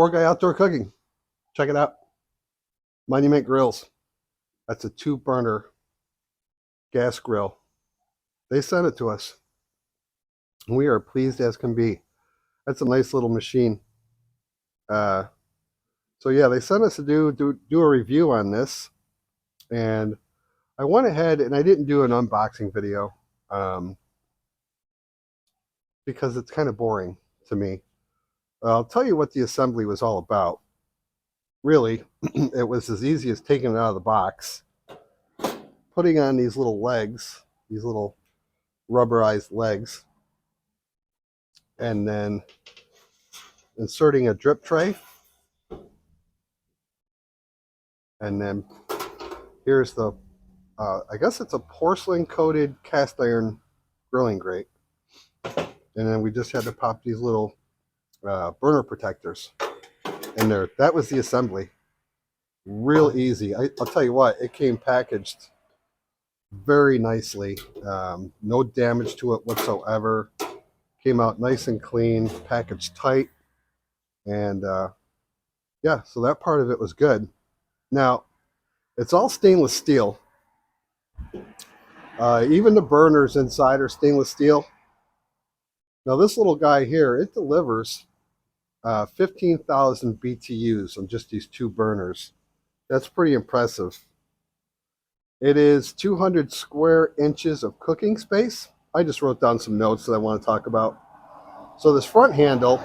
Poor Guy Outdoor Cooking. Check it out. Monument Grills. That's a 2-burner gas grill. They sent it to us. We are pleased as can be. That's a nice little machine. So yeah, they sent us to do a review on this, and I went ahead and I didn't do an unboxing video because it's kind of boring to me. I'll tell you what the assembly was all about. Really, it was as easy as taking it out of the box, putting on these little legs, these little rubberized legs, and then inserting a drip tray. And then here's the, I guess it's a porcelain coated cast iron grilling grate. And then we just had to pop these little burner protectors in there. That was the assembly. Real easy. I'll tell you what, it came packaged very nicely. No damage to it whatsoever. Came out nice and clean, packaged tight. And yeah, so that part of it was good. Now, it's all stainless steel. Even the burners inside are stainless steel. Now this little guy here, it delivers 15,000 BTUs on just these 2 burners. That's pretty impressive. It is 200 square inches of cooking space. I just wrote down some notes that I want to talk about. So this front handle,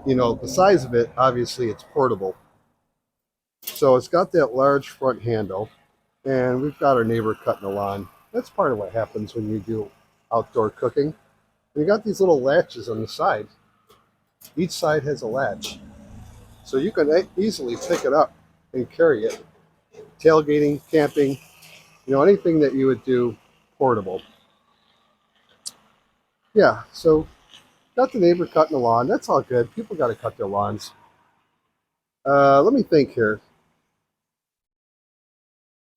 you know, the size of it, obviously it's portable. So it's got that large front handle, and we've got our neighbor cutting the lawn. That's part of what happens when you do outdoor cooking. And you got these little latches on the side. Each side has a latch. So you can easily pick it up and carry it. Tailgating, camping, you know, anything that you would do portable. Yeah, so got the neighbor cutting the lawn. That's all good. People got to cut their lawns. Let me think here.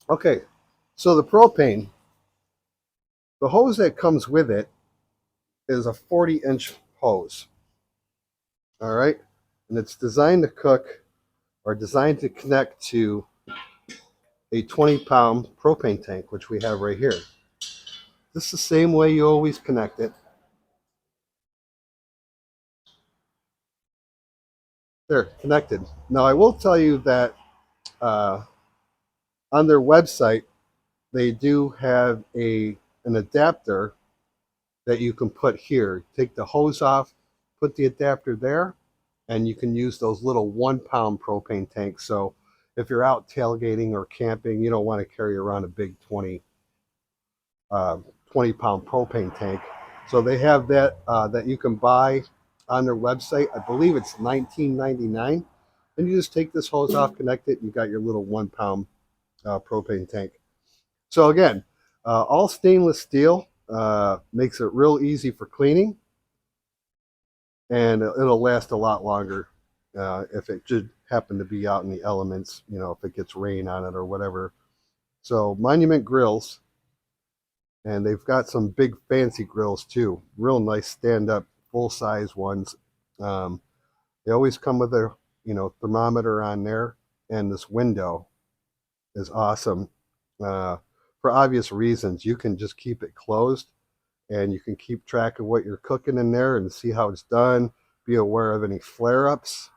Okay, so the propane, the hose that comes with it is a 40-inch hose. All right, and it's designed to cook, or designed to connect to a 20-pound propane tank, which we have right here. This is the same way you always connect it. There, connected. Now I will tell you that on their website, they do have an adapter that you can put here. Take the hose off, put the adapter there, and you can use those little 1-pound propane tanks. So if you're out tailgating or camping, you don't want to carry around a big 20-pound propane tank. So they have that that you can buy on their website. I believe it's $19.99. And you just take this hose off, connect it, you got your little 1-pound propane tank. So again, all stainless steel, makes it real easy for cleaning, and it'll last a lot longer if it should happen to be out in the elements, you know, if it gets rain on it or whatever. So Monument Grills, and they've got some big fancy grills too, real nice stand-up full-size ones. They always come with a, you know, thermometer on there, and this window is awesome. For obvious reasons, you can just keep it closed, and you can keep track of what you're cooking in there and see how it's done, be aware of any flare-ups,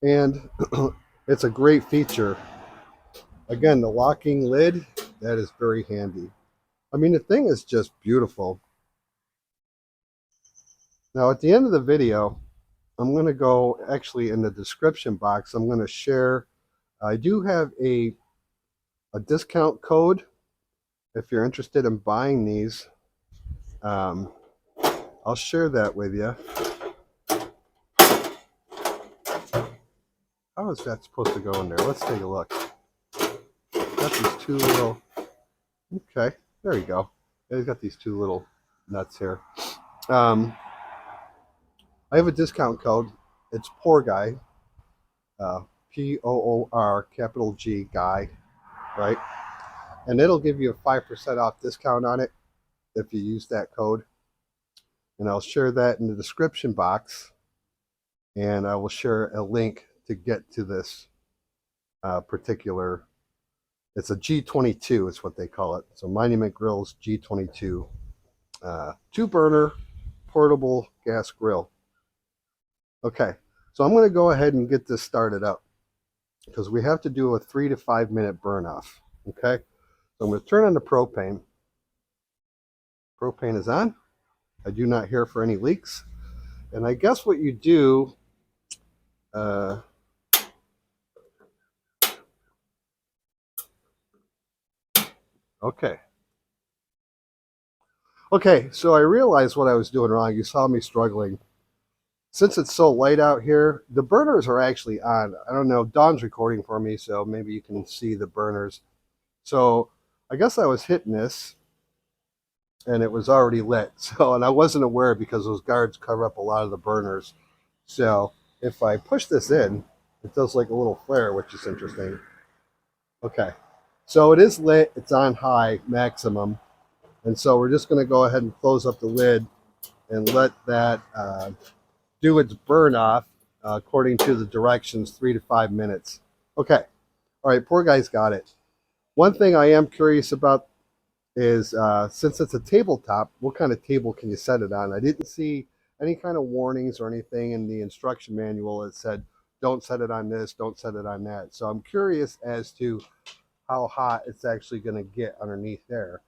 and it's a great feature. Again, the locking lid, that is very handy. I mean, the thing is just beautiful. Now at the end of the video, I'm going to go, actually in the description box, I'm going to share, I do have a discount code if you're interested in buying these. I'll share that with you. How is that supposed to go in there? Let's take a look. Got these 2 little, okay, there you go. They've got these 2 little nuts here. I have a discount code. It's Poor Guy, P-O-O-R, capital G, Guy, right? And it'll give you a 5% off discount on it if you use that code. And I'll share that in the description box. and I will share a link to get to this particular. It's a G22 is what they call it. So Monument Grills G22, 2-burner portable gas grill. Okay, so I'm going to go ahead and get this started up because we have to do a 3 to 5 minute burn off. Okay, so I'm going to turn on the propane. Propane is on. I do not hear for any leaks. And I guess what you do, uh, okay. Okay, so I realized what I was doing wrong. You saw me struggling. Since it's so light out here, the burners are actually on. I don't know, Dawn's recording for me, so maybe you can see the burners. So I guess I was hitting this and it was already lit. So, and I wasn't aware because those guards cover up a lot of the burners. So if I push this in, it does like a little flare, which is interesting. Okay, so it is lit. It's on high maximum. And so we're just going to go ahead and close up the lid and let that do its burn off according to the directions, 3 to 5 minutes. Okay, all right, poor guy's got it. One thing I am curious about is since it's a tabletop, what kind of table can you set it on? I didn't see any kind of warnings or anything in the instruction manual that said, don't set it on this, don't set it on that. So I'm curious as to how hot it's actually going to get underneath there.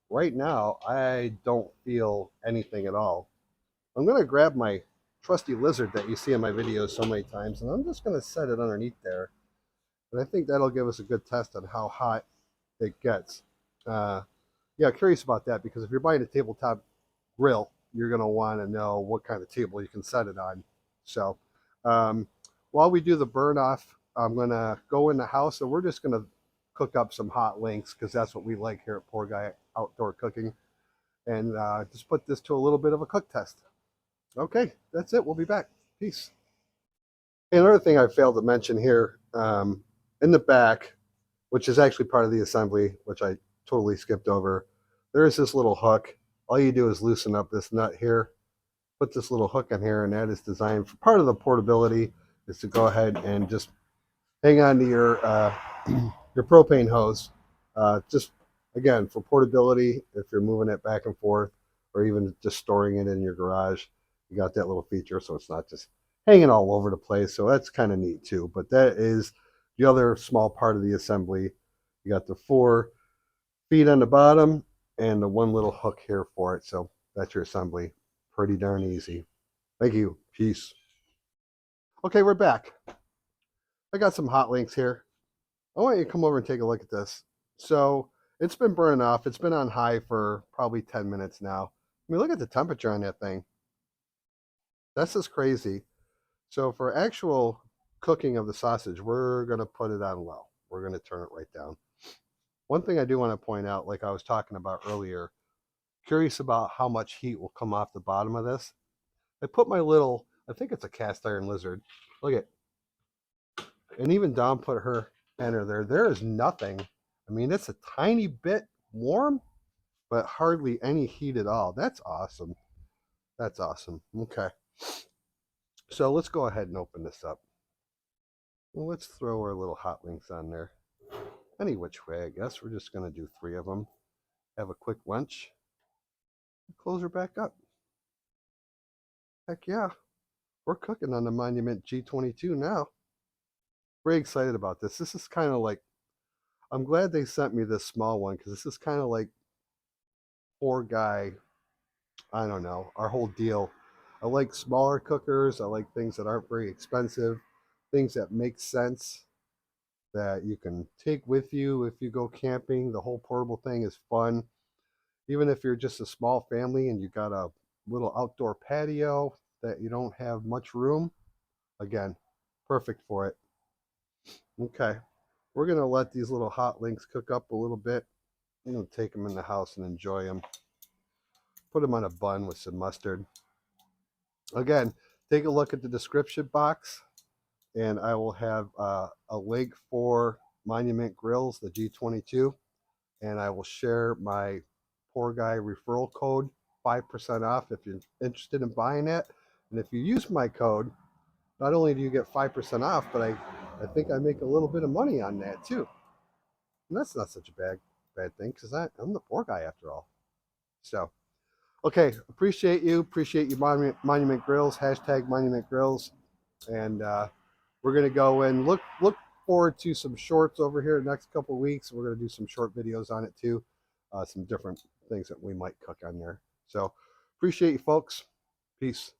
Right now, I don't feel anything at all. I'm going to grab my trusty lizard that you see in my videos so many times, and I'm just going to set it underneath there. And I think that'll give us a good test on how hot it gets. Yeah, curious about that because if you're buying a tabletop grill, you're going to want to know what kind of table you can set it on. So um, while we do the burn off, I'm going to go in the house and we're just going to cook up some hot links because that's what we like here at Poor Guy Outdoor Cooking. And just put this to a little bit of a cook test. Okay, that's it. We'll be back. Peace. Another thing I failed to mention here in the back, which is actually part of the assembly, which I totally skipped over, there is this little hook. All you do is loosen up this nut here, put this little hook in here, and that is designed for part of the portability is to go ahead and just hang on to your your propane hose. Just again for portability, if you're moving it back and forth, or even just storing it in your garage, you got that little feature, so it's not just hanging all over the place. So that's kind of neat too. But that is the other small part of the assembly. You got the 4 feet on the bottom and the one little hook here for it. So that's your assembly. Pretty darn easy. Thank you. Peace. Okay, we're back. I got some hot links here. I want you to come over and take a look at this. So it's been burning off. It's been on high for probably 10 minutes now. I mean, look at the temperature on that thing. That's just crazy. So for actual cooking of the sausage, we're going to put it on low. We're going to turn it right down. One thing I do want to point out, like I was talking about earlier, curious about how much heat will come off the bottom of this. I put my little, I think it's a cast iron lizard. Look at, and even Dawn put her enter there. There is nothing. I mean, it's a tiny bit warm, but hardly any heat at all. That's awesome. That's awesome. Okay. So let's go ahead and open this up. Well, let's throw our little hot links on there. Any which way, I guess. We're just going to do 3 of them. Have a quick lunch. Close her back up. Heck yeah. We're cooking on the Monument G22 now. Very excited about this. This is kind of like, I'm glad they sent me this small one because this is kind of like Poor Guy, I don't know, our whole deal. I like smaller cookers. I like things that aren't very expensive, things that make sense that you can take with you if you go camping. The whole portable thing is fun. Even if you're just a small family and you got a little outdoor patio that you don't have much room, again, perfect for it. Okay, we're going to let these little hot links cook up a little bit. I'm going to take them in the house and enjoy them. Put them on a bun with some mustard. Again, take a look at the description box and I will have a link for Monument Grills, the G22, and I will share my Poor Guy referral code, 5% off if you're interested in buying it. And if you use my code, not only do you get 5% off, but I think I make a little bit of money on that too. And that's not such a bad thing, because I'm the poor guy after all. So, okay, appreciate you, Monument Grills, hashtag Monument Grills, and we're gonna go and look forward to some shorts over here the next couple of weeks. We're gonna do some short videos on it too, some different things that we might cook on there. So, appreciate you folks. Peace.